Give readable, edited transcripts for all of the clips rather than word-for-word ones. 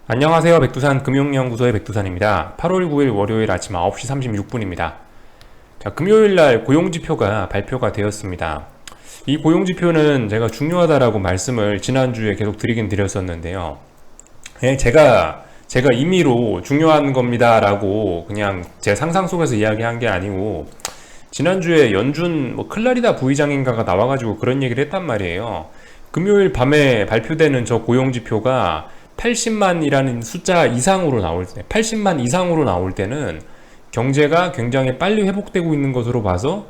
안녕하세요. 백두산 금융연구소의 백두산입니다. 8월 9일 월요일 아침 9시 36분입니다. 자, 금요일날 고용지표가 발표가 되었습니다. 이 고용지표는 제가 중요하다라고 말씀을 지난주에 계속 드리긴 드렸었는데요. 제가 임의로 중요한 겁니다라고 그냥 제 상상 속에서 이야기한 게 아니고 지난주에 연준 클라리다 부의장인가가 나와가지고 그런 얘기를 했단 말이에요. 금요일 밤에 발표되는 저 고용지표가 80만이라는 숫자 이상으로 나올 때, 80만 이상으로 나올 때는 경제가 굉장히 빨리 회복되고 있는 것으로 봐서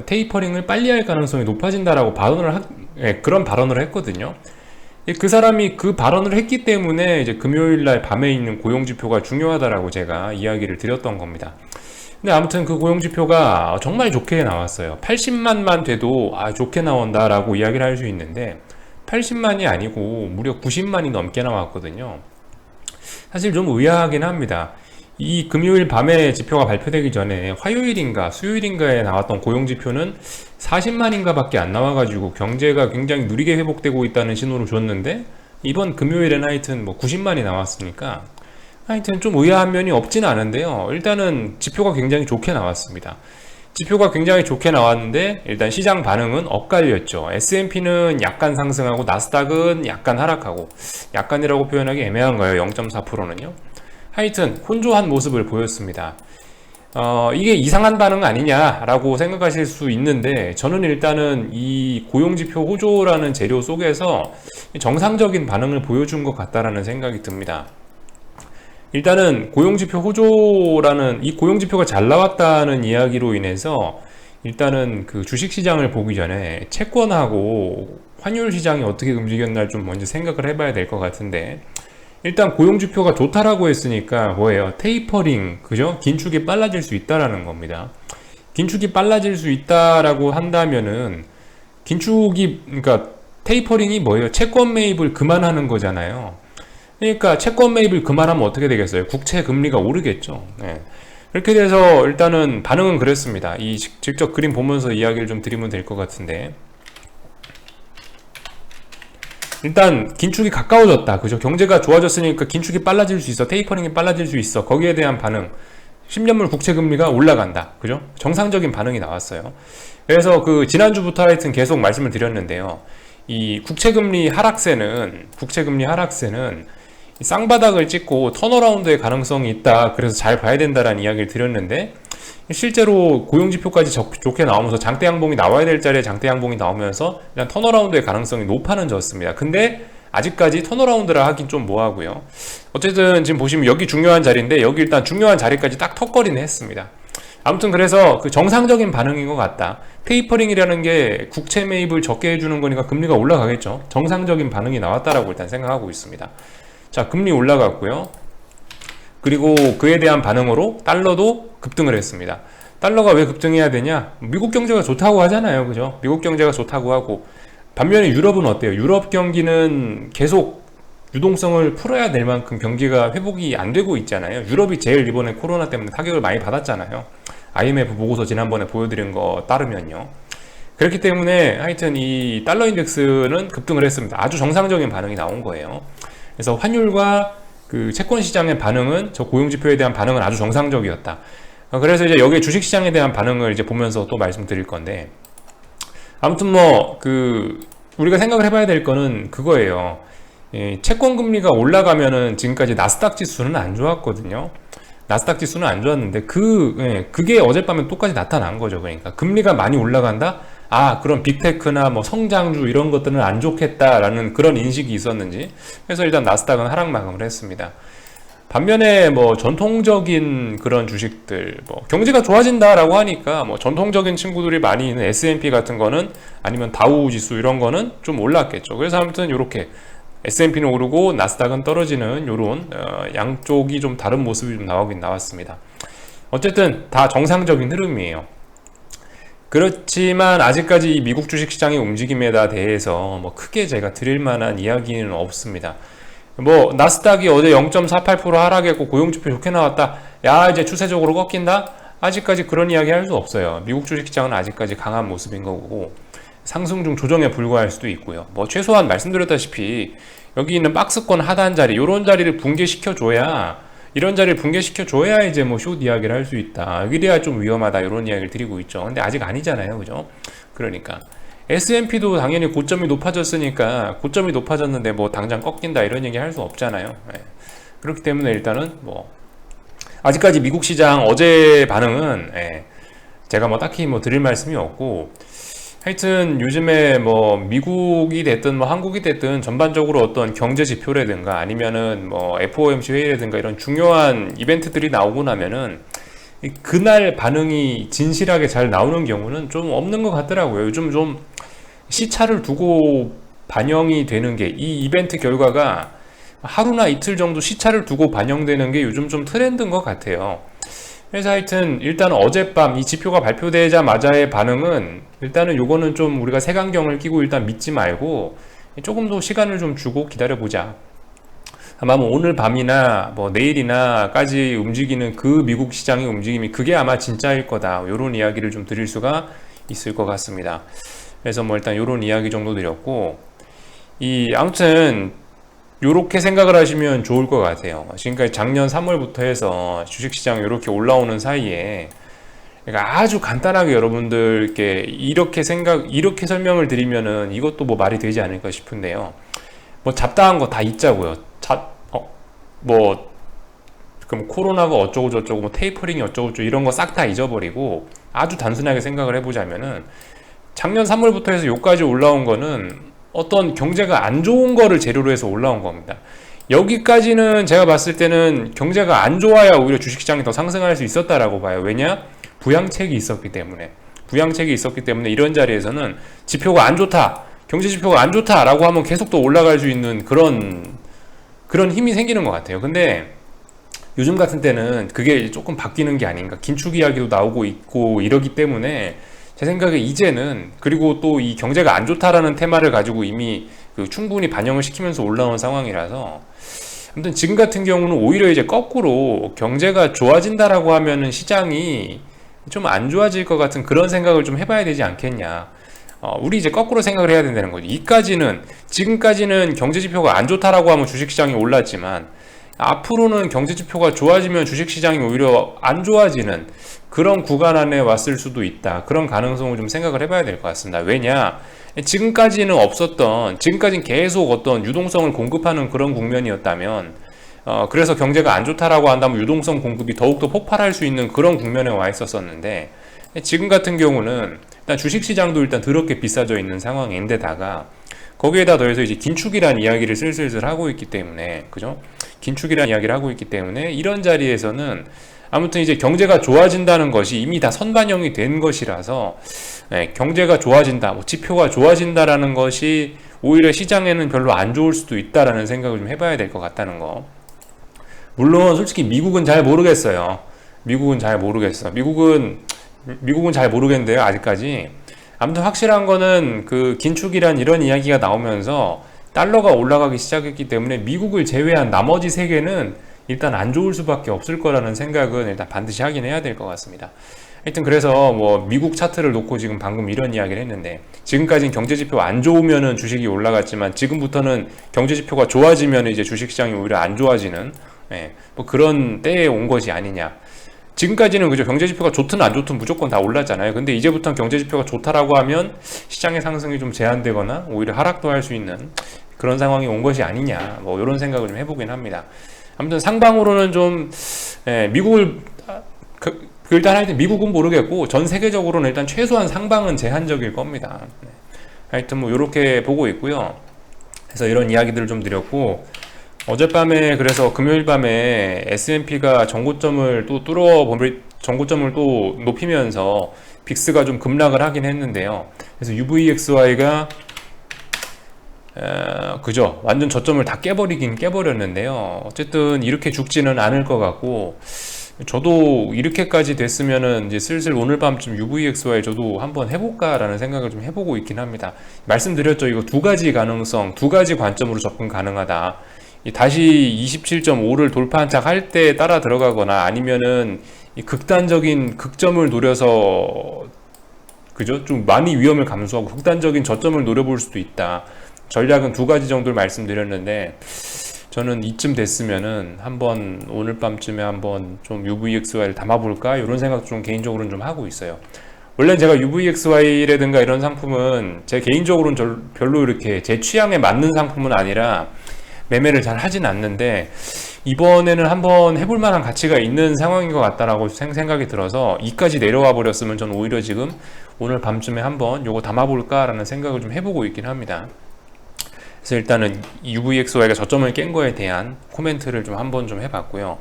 테이퍼링을 빨리 할 가능성이 높아진다라고 그런 발언을 했거든요. 그 사람이 그 발언을 했기 때문에 이제 금요일 날 밤에 있는 고용지표가 중요하다라고 제가 이야기를 드렸던 겁니다. 근데 아무튼 그 고용지표가 정말 좋게 나왔어요. 80만만 돼도 좋게 나온다라고 이야기를 할 수 있는데 80만이 아니고 무려 90만이 넘게 나왔거든요. 사실 좀 의아하긴 합니다. 이 금요일 밤에 지표가 발표되기 전에 화요일인가 수요일인가에 나왔던 고용지표는 40만인가 밖에 안 나와가지고 경제가 굉장히 느리게 회복되고 있다는 신호를 줬는데 이번 금요일엔 하여튼 90만이 나왔으니까 하여튼 좀 의아한 면이 없진 않은데요. 일단은 지표가 굉장히 좋게 나왔습니다. 지표가 굉장히 좋게 나왔는데 일단 시장 반응은 엇갈렸죠. S&P는 약간 상승하고 나스닥은 약간 하락하고, 약간이라고 표현하기 애매한가요? 0.4%는요. 하여튼 혼조한 모습을 보였습니다. 이게 이상한 반응 아니냐라고 생각하실 수 있는데 저는 일단은 이 고용지표 호조라는 재료 속에서 정상적인 반응을 보여준 것 같다라는 생각이 듭니다. 일단은 고용지표 호조라는 이 고용지표가 잘 나왔다는 이야기로 인해서 일단은 그 주식시장을 보기 전에 채권하고 환율 시장이 어떻게 움직였나 좀 먼저 생각을 해봐야 될 것 같은데, 일단 고용지표가 좋다라고 했으니까 뭐예요? 테이퍼링, 그죠? 긴축이 빨라질 수 있다라는 겁니다. 긴축이 빨라질 수 있다라고 한다면은 그러니까 테이퍼링이 뭐예요? 채권 매입을 그만하는 거잖아요. 그러니까 채권 매입을 그만하면 어떻게 되겠어요? 국채 금리가 오르겠죠. 네. 그렇게 돼서 일단은 반응은 그랬습니다. 이 직접 그림 보면서 이야기를 좀 드리면 될 것 같은데, 일단 긴축이 가까워졌다. 그죠? 경제가 좋아졌으니까 긴축이 빨라질 수 있어. 테이퍼링이 빨라질 수 있어. 거기에 대한 반응. 10년물 국채 금리가 올라간다. 그죠? 정상적인 반응이 나왔어요. 그래서 그 지난주부터 하여튼 계속 말씀을 드렸는데요. 이 국채 금리 하락세는 쌍바닥을 찍고 턴어라운드의 가능성이 있다. 그래서 잘 봐야 된다라는 이야기를 드렸는데 실제로 고용지표까지 좋게 나오면서 장대 양봉이 나와야 될 자리에 장대 양봉이 나오면서 그냥 턴어라운드의 가능성이 높아졌습니다. 근데 아직까지 턴어라운드라 하긴 좀 뭐하고요. 어쨌든 지금 보시면 여기 중요한 자리인데 여기 일단 중요한 자리까지 딱 턱걸이는 했습니다. 아무튼 그래서 그 정상적인 반응인 것 같다. 테이퍼링이라는 게 국채 매입을 적게 해주는 거니까 금리가 올라가겠죠. 정상적인 반응이 나왔다라고 일단 생각하고 있습니다. 자, 금리 올라갔고요. 그리고 그에 대한 반응으로 달러도 급등을 했습니다. 달러가 왜 급등해야 되냐? 미국 경제가 좋다고 하잖아요. 그죠? 미국 경제가 좋다고 하고, 반면에 유럽은 어때요? 유럽 경기는 계속 유동성을 풀어야 될 만큼 경기가 회복이 안 되고 있잖아요. 유럽이 제일 이번에 코로나 때문에 타격을 많이 받았잖아요. IMF 보고서 지난번에 보여드린 거 따르면요. 그렇기 때문에 하여튼 이 달러 인덱스는 급등을 했습니다. 아주 정상적인 반응이 나온 거예요. 그래서 환율과 그 채권 시장의 반응은, 저 고용지표에 대한 반응은 아주 정상적이었다. 그래서 이제 여기 주식시장에 대한 반응을 이제 보면서 또 말씀드릴 건데, 아무튼 우리가 생각을 해봐야 될 거는 그거예요. 채권 금리가 올라가면은 지금까지 나스닥 지수는 안 좋았거든요. 나스닥 지수는 안 좋았는데 그게 어젯밤에 똑같이 나타난 거죠. 그러니까 금리가 많이 올라간다? 그럼 빅테크나 성장주 이런 것들은 안 좋겠다라는 그런 인식이 있었는지, 그래서 일단 나스닥은 하락 마감을 했습니다. 반면에 전통적인 그런 주식들, 경제가 좋아진다라고 하니까 전통적인 친구들이 많이 있는 S&P 같은 거는, 아니면 다우 지수 이런 거는 좀 올랐겠죠. 그래서 아무튼 이렇게 S&P는 오르고 나스닥은 떨어지는 요런 양쪽이 좀 다른 모습이 좀 나오긴 나왔습니다. 어쨌든 다 정상적인 흐름이에요. 그렇지만 아직까지 이 미국 주식시장의 움직임에 대해서 크게 제가 드릴 만한 이야기는 없습니다. 나스닥이 어제 0.48% 하락했고 고용지표 좋게 나왔다. 이제 추세적으로 꺾인다? 아직까지 그런 이야기 할 수 없어요. 미국 주식시장은 아직까지 강한 모습인 거고, 상승 중 조정에 불과할 수도 있고요. 최소한 말씀드렸다시피 여기 있는 박스권 하단 자리, 요런 자리를 붕괴시켜줘야, 이런 자리를 붕괴시켜줘야 이제 뭐 숏 이야기를 할 수 있다. 이래야 좀 위험하다. 이런 이야기를 드리고 있죠. 근데 아직 아니잖아요. 그죠? 그러니까. S&P도 당연히 고점이 높아졌으니까, 고점이 높아졌는데 뭐 당장 꺾인다. 이런 얘기 할 수 없잖아요. 네. 그렇기 때문에 일단은 뭐, 아직까지 미국 시장 어제 반응은, 제가 뭐 딱히 뭐 드릴 말씀이 없고, 하여튼 요즘에 뭐 미국이 됐든 뭐 한국이 됐든 전반적으로 어떤 경제 지표라든가 아니면은 뭐 FOMC 회의라든가 이런 중요한 이벤트들이 나오고 나면은 그날 반응이 진실하게 잘 나오는 경우는 좀 없는 것 같더라고요. 요즘 좀 시차를 두고 반영이 되는 게, 이 이벤트 결과가 하루나 이틀 정도 시차를 두고 반영되는 게 요즘 좀 트렌드인 것 같아요. 그래서 하여튼 일단 어젯밤 이 지표가 발표되자마자의 반응은, 일단은 요거는 좀 우리가 색안경을 끼고 일단 믿지 말고 조금 더 시간을 좀 주고 기다려보자. 아마 뭐 오늘 밤이나 뭐 내일이나까지 움직이는 그 미국 시장의 움직임이, 그게 아마 진짜일 거다. 요런 이야기를 좀 드릴 수가 있을 것 같습니다. 그래서 뭐 일단 요런 이야기 정도 드렸고, 아무튼 요렇게 생각을 하시면 좋을 것 같아요. 지금까지 작년 3월부터 해서 주식시장 이렇게 올라오는 사이에, 그러니까 아주 간단하게 여러분들께 이렇게 설명을 드리면은 이것도 뭐 말이 되지 않을까 싶은데요. 뭐 잡다한 거 다 잊자고요. 그럼 코로나가 어쩌고 저쩌고, 뭐 테이퍼링이 어쩌고 저쩌고 이런 거 싹 다 잊어버리고, 아주 단순하게 생각을 해보자면은, 작년 3월부터 해서 요까지 올라온 거는 어떤 경제가 안 좋은 거를 재료로 해서 올라온 겁니다. 여기까지는 제가 봤을 때는 경제가 안 좋아야 오히려 주식시장이 더 상승할 수 있었다라고 봐요. 왜냐? 부양책이 있었기 때문에. 이런 자리에서는 지표가 안 좋다, 경제 지표가 안 좋다라고 하면 계속 또 올라갈 수 있는 그런 힘이 생기는 것 같아요. 근데 요즘 같은 때는 그게 조금 바뀌는 게 아닌가. 긴축 이야기도 나오고 있고 이러기 때문에 제 생각에 이제는, 그리고 또 이 경제가 안 좋다라는 테마를 가지고 이미 충분히 반영을 시키면서 올라온 상황이라서, 아무튼 지금 같은 경우는 오히려 이제 거꾸로 경제가 좋아진다라고 하면은 시장이 좀 안 좋아질 것 같은 그런 생각을 좀 해봐야 되지 않겠냐. 우리 이제 거꾸로 생각을 해야 된다는 거죠. 지금까지는 경제 지표가 안 좋다라고 하면 주식시장이 올랐지만, 앞으로는 경제 지표가 좋아지면 주식시장이 오히려 안 좋아지는 그런 구간 안에 왔을 수도 있다. 그런 가능성을 좀 생각을 해봐야 될 것 같습니다. 왜냐? 지금까지는 계속 어떤 유동성을 공급하는 그런 국면이었다면, 그래서 경제가 안 좋다라고 한다면 유동성 공급이 더욱더 폭발할 수 있는 그런 국면에 와 있었었는데, 지금 같은 경우는 일단 주식시장도 일단 더럽게 비싸져 있는 상황인데다가, 거기에다 더해서 이제 긴축이란 이야기를 슬슬 하고 있기 때문에, 그죠? 긴축이란 이야기를 하고 있기 때문에 이런 자리에서는 아무튼 이제 경제가 좋아진다는 것이 이미 다 선반영이 된 것이라서, 경제가 좋아진다, 뭐 지표가 좋아진다라는 것이 오히려 시장에는 별로 안 좋을 수도 있다라는 생각을 좀 해봐야 될 것 같다는 거. 물론 솔직히 미국은 잘 모르겠어요. 미국은 잘 모르겠는데요, 아직까지. 아무튼 확실한 거는 그 긴축이란 이런 이야기가 나오면서 달러가 올라가기 시작했기 때문에 미국을 제외한 나머지 세계는 일단 안 좋을 수밖에 없을 거라는 생각은 일단 반드시 하긴 해야 될 것 같습니다. 하여튼 그래서 뭐 미국 차트를 놓고 지금 방금 이런 이야기를 했는데, 지금까지는 경제지표 안 좋으면은 주식이 올라갔지만 지금부터는 경제지표가 좋아지면 이제 주식시장이 오히려 안 좋아지는, 뭐 그런 때에 온 것이 아니냐. 지금까지는 그죠, 경제지표가 좋든 안 좋든 무조건 다 올랐잖아요. 근데 이제부터는 경제지표가 좋다라고 하면 시장의 상승이 좀 제한되거나 오히려 하락도 할 수 있는 그런 상황이 온 것이 아니냐, 뭐 이런 생각을 좀 해보긴 합니다. 아무튼 상방으로는 좀 일단 하여튼 미국은 모르겠고 전 세계적으로는 일단 최소한 상방은 제한적일 겁니다. 하여튼 뭐 이렇게 보고 있고요. 그래서 이런 이야기들을 좀 드렸고, 어젯밤에 그래서 금요일 밤에 S&P가 전고점을 또 높이면서 빅스가 좀 급락을 하긴 했는데요. 그래서 UVXY가 그죠, 완전 저점을 다 깨버렸는데요. 어쨌든 이렇게 죽지는 않을 것 같고, 저도 이렇게까지 됐으면은 이제 슬슬 오늘 밤쯤 UVXY 저도 한번 해볼까라는 생각을 좀 해보고 있긴 합니다. 말씀드렸죠, 이거 두 가지 가능성, 두 가지 관점으로 접근 가능하다. 다시 27.5를 돌파한 척 할 때 따라 들어가거나, 아니면은 이 극단적인 극점을 노려서, 그죠, 좀 많이 위험을 감수하고 극단적인 저점을 노려볼 수도 있다. 전략은 두 가지 정도를 말씀드렸는데, 저는 이쯤 됐으면은 한번 오늘 밤쯤에 한번 좀 UVXY를 담아볼까 이런 생각 좀 개인적으로는 좀 하고 있어요. 원래 제가 UVXY라든가 이런 상품은 제 개인적으로는 별로 이렇게 제 취향에 맞는 상품은 아니라 매매를 잘 하진 않는데, 이번에는 한번 해볼 만한 가치가 있는 상황인 것 같다라고 생각이 들어서 이까지 내려와 버렸으면 저는 오히려 지금 오늘 밤쯤에 한번 요거 담아볼까 라는 생각을 좀 해보고 있긴 합니다. 그래서 일단은 UVXY가 저점을 깬 거에 대한 코멘트를 좀 한번 좀 해봤고요.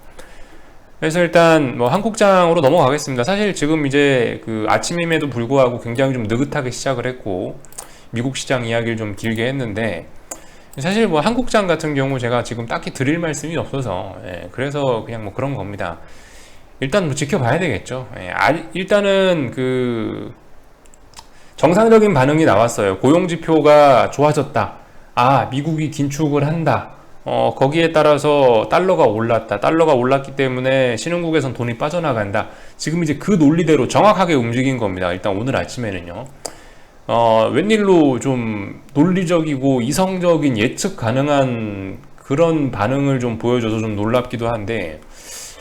그래서 일단 뭐 한국장으로 넘어가겠습니다. 사실 지금 이제 그 아침임에도 불구하고 굉장히 좀 느긋하게 시작을 했고, 미국 시장 이야기를 좀 길게 했는데, 사실 뭐 한국장 같은 경우 제가 지금 딱히 드릴 말씀이 없어서, 그래서 그냥 뭐 그런 겁니다. 일단 뭐 지켜봐야 되겠죠. 일단은 그 정상적인 반응이 나왔어요. 고용지표가 좋아졌다. 아, 미국이 긴축을 한다. 거기에 따라서 달러가 올랐다. 달러가 올랐기 때문에 신흥국에선 돈이 빠져나간다. 지금 이제 그 논리대로 정확하게 움직인 겁니다. 일단 오늘 아침에는요. 웬일로 좀 논리적이고 이성적인 예측 가능한 그런 반응을 좀 보여줘서 좀 놀랍기도 한데,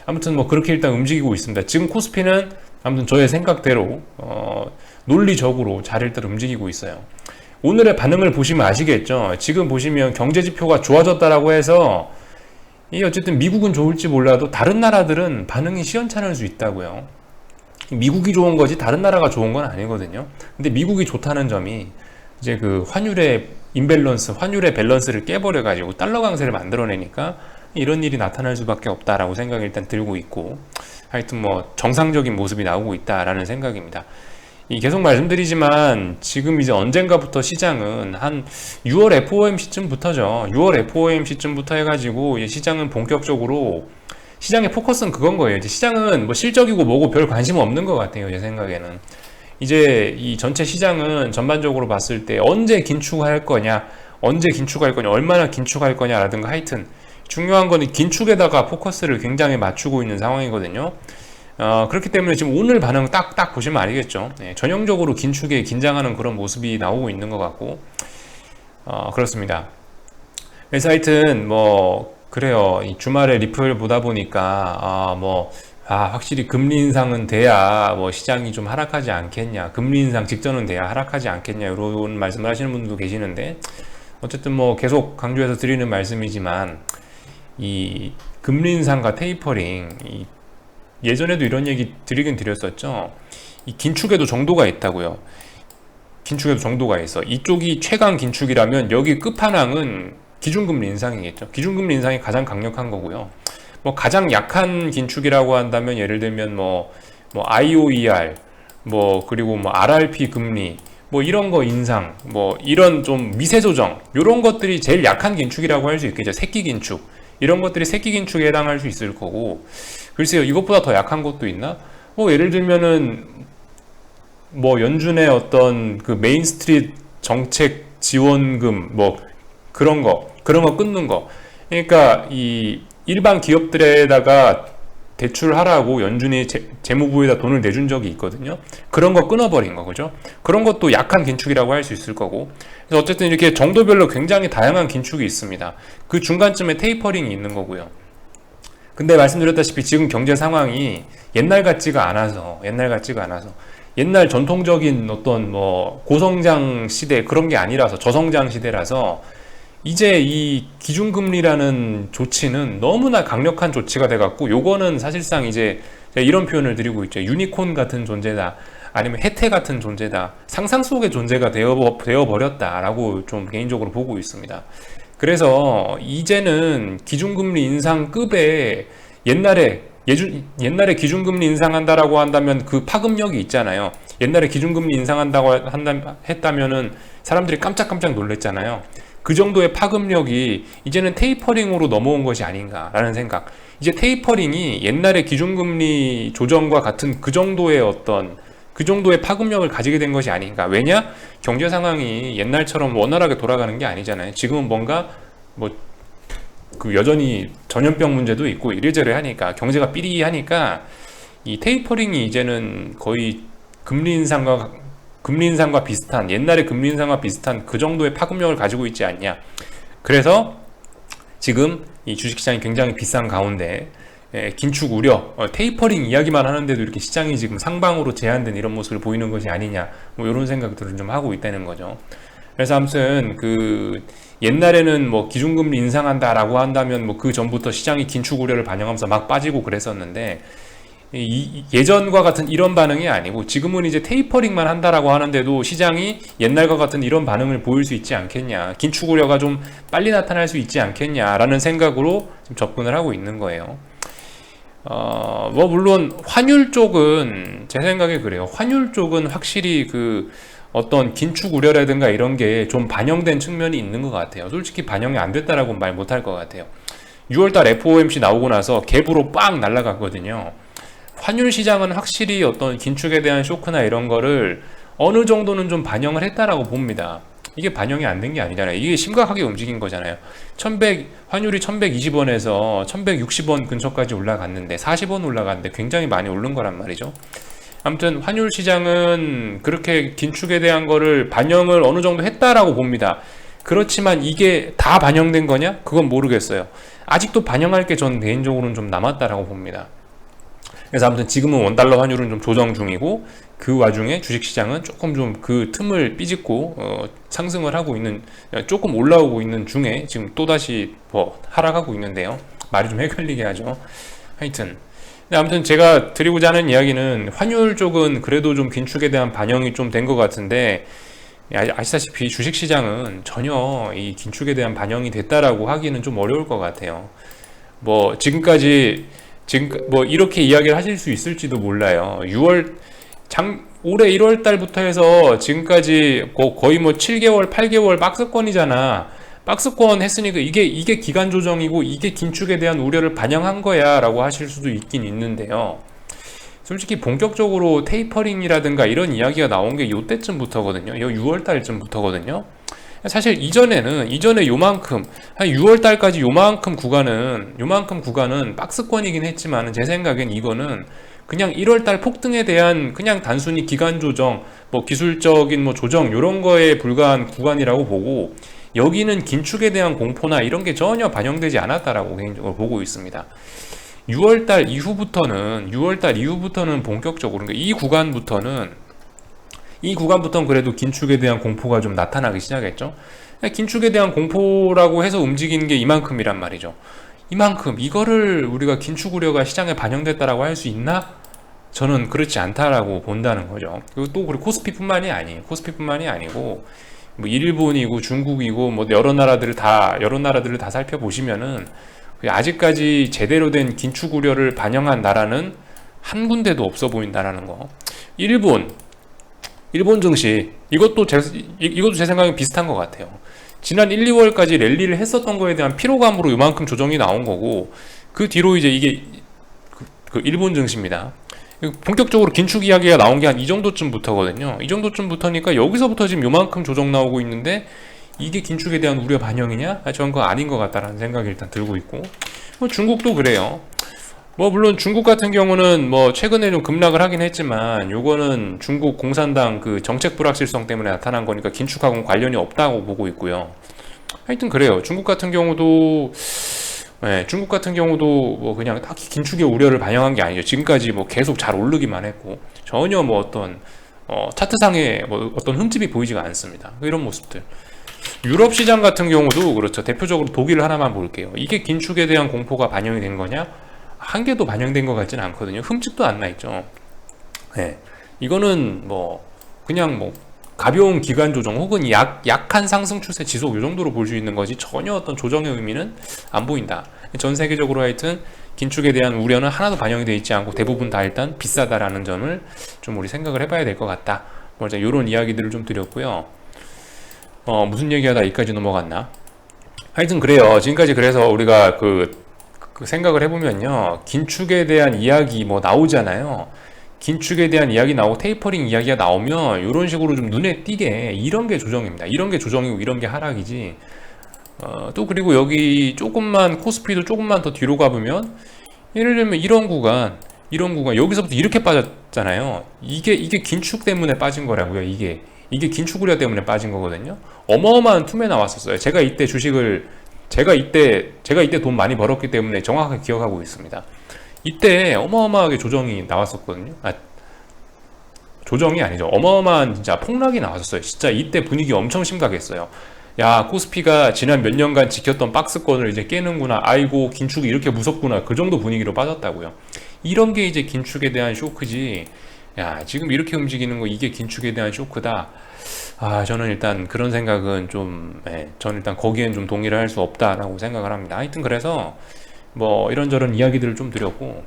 아무튼 뭐 그렇게 일단 움직이고 있습니다. 지금 코스피는 아무튼 저의 생각대로 논리적으로 잘 일단 움직이고 있어요. 오늘의 반응을 보시면 아시겠죠. 지금 보시면 경제지표가 좋아졌다라고 해서 이 어쨌든 미국은 좋을지 몰라도 다른 나라들은 반응이 시원찮을 수 있다고요. 미국이 좋은 거지 다른 나라가 좋은 건 아니거든요. 근데 미국이 좋다는 점이 이제 그 환율의 임밸런스, 환율의 밸런스를 깨버려 가지고 달러 강세를 만들어내니까 이런 일이 나타날 수밖에 없다라고 생각이 일단 들고 있고, 하여튼 뭐 정상적인 모습이 나오고 있다라는 생각입니다. 계속 말씀드리지만 지금 이제 언젠가부터 시장은 한 6월 FOMC쯤부터죠. 6월 FOMC쯤부터 해가지고 이제 시장은 본격적으로, 시장의 포커스는 그건 거예요. 이제 시장은 뭐 실적이고 뭐고 별 관심 없는 것 같아요. 제 생각에는. 이제 이 전체 시장은 전반적으로 봤을 때 언제 긴축할 거냐, 얼마나 긴축할 거냐라든가, 하여튼 중요한 거는 긴축에다가 포커스를 굉장히 맞추고 있는 상황이거든요. 그렇기 때문에 지금 오늘 반응 딱 보시면 알겠죠. 전형적으로 긴축에 긴장하는 그런 모습이 나오고 있는 것 같고, 그렇습니다. 그래서 하여튼 뭐 그래요. 이 주말에 리플 보다 보니까 확실히 금리 인상은 돼야 뭐 시장이 좀 하락하지 않겠냐, 금리 인상 직전은 돼야 하락하지 않겠냐, 이런 말씀을 하시는 분들도 계시는데, 어쨌든 뭐 계속 강조해서 드리는 말씀이지만 이 금리 인상과 테이퍼링, 예전에도 이런 얘기 드리긴 드렸었죠. 이 긴축에도 정도가 있다고요. 긴축에도 정도가 있어. 이쪽이 최강 긴축이라면 여기 끝판왕은 기준금리 인상이겠죠. 기준금리 인상이 가장 강력한 거고요. 뭐 가장 약한 긴축이라고 한다면 예를 들면 뭐 IOER, 그리고 RRP 금리, 이런 거 인상, 이런 좀 미세 조정, 이런 것들이 제일 약한 긴축이라고 할 수 있겠죠. 새끼 긴축, 이런 것들이 새끼 긴축에 해당할 수 있을 거고, 글쎄요, 이것보다 더 약한 것도 있나? 예를 들면은 연준의 어떤 그 메인스트리트 정책 지원금, 그런 거 끊는 거. 그러니까 이 일반 기업들에다가 대출하라고 연준이 재무부에다 돈을 내준 적이 있거든요. 그런 거 끊어버린 거, 그죠? 그런 것도 약한 긴축이라고 할 수 있을 거고. 그래서 어쨌든 이렇게 정도별로 굉장히 다양한 긴축이 있습니다. 그 중간쯤에 테이퍼링이 있는 거고요. 근데 말씀드렸다시피 지금 경제 상황이 옛날 같지가 않아서 옛날 전통적인 어떤 고성장 시대 그런 게 아니라서 저성장 시대라서 이제 이 기준금리라는 조치는 너무나 강력한 조치가 돼갖고, 요거는 사실상 이제 이런 표현을 드리고 있죠. 유니콘 같은 존재다, 아니면 혜태 같은 존재다, 상상 속의 존재가 되어버렸다라고 좀 개인적으로 보고 있습니다. 그래서 이제는 기준금리 인상급에 옛날에 기준금리 인상한다라고 한다면 그 파급력이 있잖아요. 옛날에 기준금리 인상한다고 했다면은 사람들이 깜짝깜짝 놀랬잖아요. 그 정도의 파급력이 이제는 테이퍼링으로 넘어온 것이 아닌가라는 생각. 이제 테이퍼링이 옛날의 기준금리 조정과 같은 그 정도의 파급력을 가지게 된 것이 아닌가. 왜냐? 경제 상황이 옛날처럼 원활하게 돌아가는 게 아니잖아요. 지금은 뭔가 여전히 전염병 문제도 있고 이래저래 하니까, 경제가 삐리하니까 이 테이퍼링이 이제는 거의 금리 인상과 금리 인상과 비슷한, 옛날에 금리 인상과 비슷한 그 정도의 파급력을 가지고 있지 않냐. 그래서 지금 이 주식시장이 굉장히 비싼 가운데 긴축 우려, 테이퍼링 이야기만 하는데도 이렇게 시장이 지금 상방으로 제한된 이런 모습을 보이는 것이 아니냐, 뭐 이런 생각들을 좀 하고 있다는 거죠. 그래서 아무튼 그 옛날에는 뭐 기준금리 인상한다라고 한다면 뭐 그 전부터 시장이 긴축 우려를 반영하면서 막 빠지고 그랬었는데, 예전과 같은 이런 반응이 아니고 지금은 이제 테이퍼링만 한다라고 하는데도 시장이 옛날과 같은 이런 반응을 보일 수 있지 않겠냐, 긴축 우려가 좀 빨리 나타날 수 있지 않겠냐라는 생각으로 좀 접근을 하고 있는 거예요. 뭐 물론 환율 쪽은 제 생각에 그래요. 환율 쪽은 확실히 그 어떤 긴축 우려라든가 이런 게 좀 반영된 측면이 있는 것 같아요. 솔직히 반영이 안 됐다라고는 말 못할 것 같아요. 6월달 FOMC 나오고 나서 갭으로 빵 날아갔거든요. 환율 시장은 확실히 어떤 긴축에 대한 쇼크나 이런 거를 어느 정도는 좀 반영을 했다라고 봅니다. 이게 반영이 안 된 게 아니잖아요. 이게 심각하게 움직인 거잖아요. 환율이 1120원에서 1160원 근처까지 올라갔는데 40원 올라갔는데 굉장히 많이 오른 거란 말이죠. 아무튼 환율 시장은 그렇게 긴축에 대한 거를 반영을 어느 정도 했다라고 봅니다. 그렇지만 이게 다 반영된 거냐? 그건 모르겠어요. 아직도 반영할 게 전 개인적으로는 좀 남았다라고 봅니다. 그래서 아무튼 지금은 원달러 환율은 좀 조정 중이고, 그 와중에 주식시장은 조금 좀 그 틈을 삐짓고 상승을 하고 있는, 조금 올라오고 있는 중에 지금 또다시 하락하고 있는데요. 말이 좀 헷갈리게 하죠. 하여튼 아무튼 제가 드리고자 하는 이야기는 환율 쪽은 그래도 좀 긴축에 대한 반영이 좀 된 것 같은데, 아시다시피 주식시장은 전혀 이 긴축에 대한 반영이 됐다라고 하기는 좀 어려울 것 같아요. 뭐 지금 뭐 이렇게 이야기를 하실 수 있을지도 몰라요. 올해 1월 달부터 해서 지금까지 거의 뭐 7개월, 8개월 박스권이잖아. 박스권 했으니까 이게 기간 조정이고 이게 긴축에 대한 우려를 반영한 거야 라고 하실 수도 있긴 있는데요. 솔직히 본격적으로 테이퍼링이라든가 이런 이야기가 나온 게 요때쯤부터거든요. 6월 달쯤부터거든요. 사실 이전에 요만큼, 한 6월 달까지 요만큼 구간은 박스권이긴 했지만, 제 생각엔 이거는 그냥 1월 달 폭등에 대한 그냥 단순히 기간 조정, 뭐 기술적인 뭐 조정, 요런 거에 불과한 구간이라고 보고, 여기는 긴축에 대한 공포나 이런 게 전혀 반영되지 않았다라고 개인적으로 보고 있습니다. 6월 달 이후부터는 본격적으로, 그러니까 이 구간부터는 그래도 긴축에 대한 공포가 좀 나타나기 시작했죠. 긴축에 대한 공포라고 해서 움직이는 게 이만큼이란 말이죠. 이거를 우리가 긴축 우려가 시장에 반영됐다라고 할 수 있나? 저는 그렇지 않다라고 본다는 거죠. 그리고 또 코스피뿐만이 아니고 뭐 일본이고 중국이고 뭐 여러 나라들을 다 살펴보시면은 아직까지 제대로 된 긴축 우려를 반영한 나라는 한 군데도 없어 보인다라는 거. 일본 증시, 이것도 제 생각에 비슷한 것 같아요. 지난 1, 2월까지 랠리를 했었던 거에 대한 피로감으로 이만큼 조정이 나온 거고, 그 뒤로 이제 이게 그 일본 증시입니다. 본격적으로 긴축 이야기가 나온 게 한 이 정도쯤부터거든요. 이 정도쯤부터니까 여기서부터 지금 요만큼 조정 나오고 있는데, 이게 긴축에 대한 우려 반영이냐? 저는 그거 아닌 것 같다라는 생각이 일단 들고 있고, 뭐 중국도 그래요. 뭐 물론 중국 같은 경우는 뭐 최근에 좀 급락을 하긴 했지만, 요거는 중국 공산당 그 정책 불확실성 때문에 나타난 거니까 긴축하고는 관련이 없다고 보고 있고요. 하여튼 그래요. 중국 같은 경우도 뭐 그냥 딱히 긴축의 우려를 반영한 게 아니죠. 지금까지 뭐 계속 잘 오르기만 했고, 전혀 뭐 어떤 차트상에 뭐 어떤 흠집이 보이지가 않습니다. 이런 모습들. 유럽 시장 같은 경우도 그렇죠. 대표적으로 독일 하나만 볼게요. 이게 긴축에 대한 공포가 반영이 된 거냐? 한 개도 반영된 것 같지는 않거든요. 흠집도 안 나 있죠. 이거는 뭐 그냥 뭐 가벼운 기간 조정 혹은 약한 상승 추세 지속, 이 정도로 볼 수 있는 거지, 전혀 어떤 조정의 의미는 안 보인다. 전 세계적으로 하여튼 긴축에 대한 우려는 하나도 반영이 되어 있지 않고 대부분 다 일단 비싸다라는 점을 좀 우리 생각을 해봐야 될 것 같다. 뭐 이런 이야기들을 좀 드렸고요. 무슨 얘기하다 여기까지 넘어갔나? 하여튼 그래요. 지금까지 그래서 우리가 그 생각을 해보면요, 긴축에 대한 이야기 뭐 나오잖아요. 긴축에 대한 이야기 나오고 테이퍼링 이야기가 나오면 이런 식으로 좀 눈에 띄게 이런 게 조정입니다. 이런 게 조정이고 이런 게 하락이지. 또 그리고 여기 코스피도 조금만 더 뒤로 가보면, 예를 들면 이런 구간, 이런 구간 여기서부터 이렇게 빠졌잖아요. 이게 긴축 때문에 빠진 거라고요. 이게 긴축 우려 때문에 빠진 거거든요. 어마어마한 툼에 나왔었어요. 제가 이때 돈 많이 벌었기 때문에 정확하게 기억하고 있습니다. 이때 어마어마하게 조정이 나왔었거든요. 조정이 아니죠. 어마어마한 진짜 폭락이 나왔었어요. 진짜 이때 분위기 엄청 심각했어요. 야, 코스피가 지난 몇 년간 지켰던 박스권을 이제 깨는구나. 아이고, 긴축이 이렇게 무섭구나. 그 정도 분위기로 빠졌다고요. 이런 게 이제 긴축에 대한 쇼크지. 야, 지금 이렇게 움직이는 거 이게 긴축에 대한 쇼크다. 저는 일단 그런 생각은 저는 일단 거기엔 좀 동의를 할 수 없다라고 생각을 합니다. 하여튼 그래서 뭐 이런저런 이야기들을 좀 드렸고,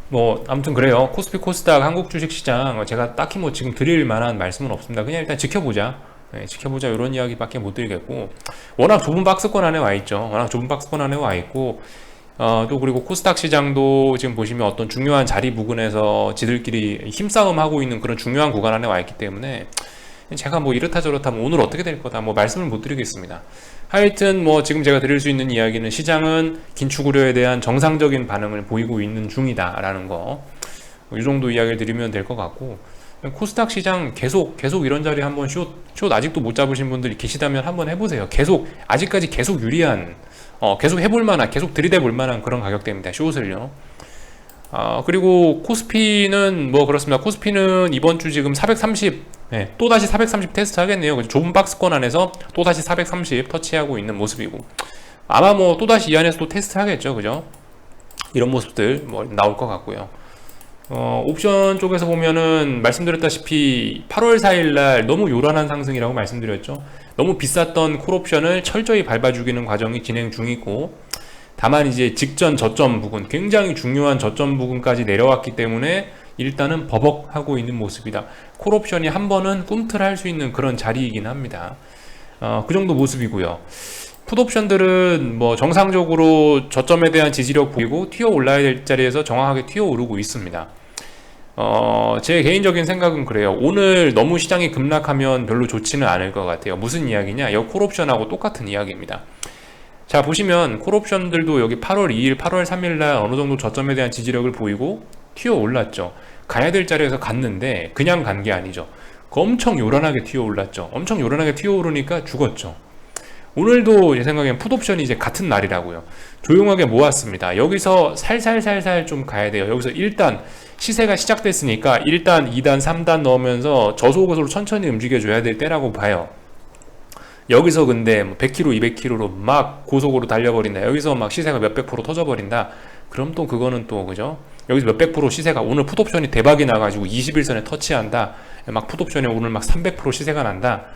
뭐 아무튼 그래요. 코스피 코스닥 한국 주식시장 제가 딱히 뭐 지금 드릴 만한 말씀은 없습니다. 그냥 일단 지켜보자. 지켜보자 이런 이야기밖에 못 드리겠고, 워낙 좁은 박스권 안에 와 있죠. 워낙 좁은 박스권 안에 와 있고, 또 그리고 코스닥 시장도 지금 보시면 어떤 중요한 자리 부근에서 지들끼리 힘싸움 하고 있는 그런 중요한 구간 안에 와 있기 때문에 제가 뭐 이렇다 저렇다 뭐 오늘 어떻게 될 거다 뭐 말씀을 못 드리겠습니다. 하여튼 뭐 지금 제가 드릴 수 있는 이야기는 시장은 긴축 우려에 대한 정상적인 반응을 보이고 있는 중이다 라는 거, 이 정도 이야기를 드리면 될 것 같고, 코스닥 시장 계속 이런 자리 한번 숏 아직도 못 잡으신 분들이 계시다면 한번 해보세요. 아직까지 계속 유리한, 계속 해볼 만한, 계속 들이대볼 만한 그런 가격대입니다. 숏을요. 그리고 코스피는 뭐 그렇습니다. 코스피는 이번 주 지금 430, 또다시 430 테스트 하겠네요. 좁은 박스권 안에서 또다시 430 터치하고 있는 모습이고, 아마 뭐 또다시 이 안에서 또 테스트 하겠죠. 그죠? 이런 모습들 뭐 나올 것 같고요. 옵션 쪽에서 보면은 말씀드렸다시피 8월 4일날 너무 요란한 상승이라고 말씀드렸죠. 너무 비쌌던 콜옵션을 철저히 밟아 죽이는 과정이 진행 중이고, 다만 이제 직전 저점 부근, 굉장히 중요한 저점 부근까지 내려왔기 때문에 일단은 버벅하고 있는 모습이다. 콜옵션이 한 번은 꿈틀할 수 있는 그런 자리이긴 합니다. 그 정도 모습이고요. 풋옵션들은 뭐 정상적으로 저점에 대한 지지력 보이고 튀어 올라야 될 자리에서 정확하게 튀어 오르고 있습니다. 제 개인적인 생각은 그래요. 오늘 너무 시장이 급락하면 별로 좋지는 않을 것 같아요. 무슨 이야기냐? 이 콜옵션하고 똑같은 이야기입니다. 자, 보시면 콜옵션들도 여기 8월 2일, 8월 3일 날 어느 정도 저점에 대한 지지력을 보이고 튀어 올랐죠. 가야 될 자리에서 갔는데 그냥 간 게 아니죠. 엄청 요란하게 튀어 올랐죠. 엄청 요란하게 튀어 오르니까 죽었죠. 오늘도 제 생각엔 풋옵션이 이제 같은 날이라고요. 조용하게 모았습니다. 여기서 살살살살 좀 가야 돼요. 여기서 일단 시세가 시작됐으니까 일단 2단, 3단 넣으면서 저속으로 천천히 움직여줘야 될 때라고 봐요. 여기서 근데 100km, 200km로 막 고속으로 달려버린다. 여기서 막 시세가 몇백 프로 터져버린다. 그럼 또 그거는 또 그죠? 여기서 몇백 프로 시세가 오늘 풋옵션이 대박이 나가지고 21선에 터치한다. 막 풋옵션에 오늘 막 300% 시세가 난다.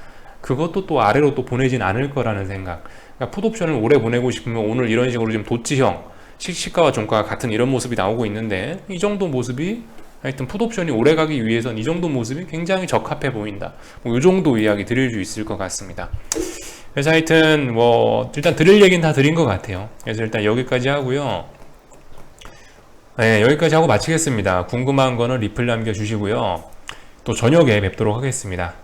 그것도 또 아래로 또 보내진 않을 거라는 생각. 그러니까 풋옵션을 오래 보내고 싶으면 오늘 이런 식으로 좀 도치형, 시가와 종가가 같은 이런 모습이 나오고 있는데, 이 정도 모습이 하여튼 풋옵션이 오래 가기 위해선 이 정도 모습이 굉장히 적합해 보인다. 뭐 이 정도 이야기 드릴 수 있을 것 같습니다. 그래서 하여튼 뭐 일단 드릴 얘기는 다 드린 것 같아요. 그래서 일단 여기까지 하고요. 여기까지 하고 마치겠습니다. 궁금한 거는 리플 남겨주시고요. 또 저녁에 뵙도록 하겠습니다.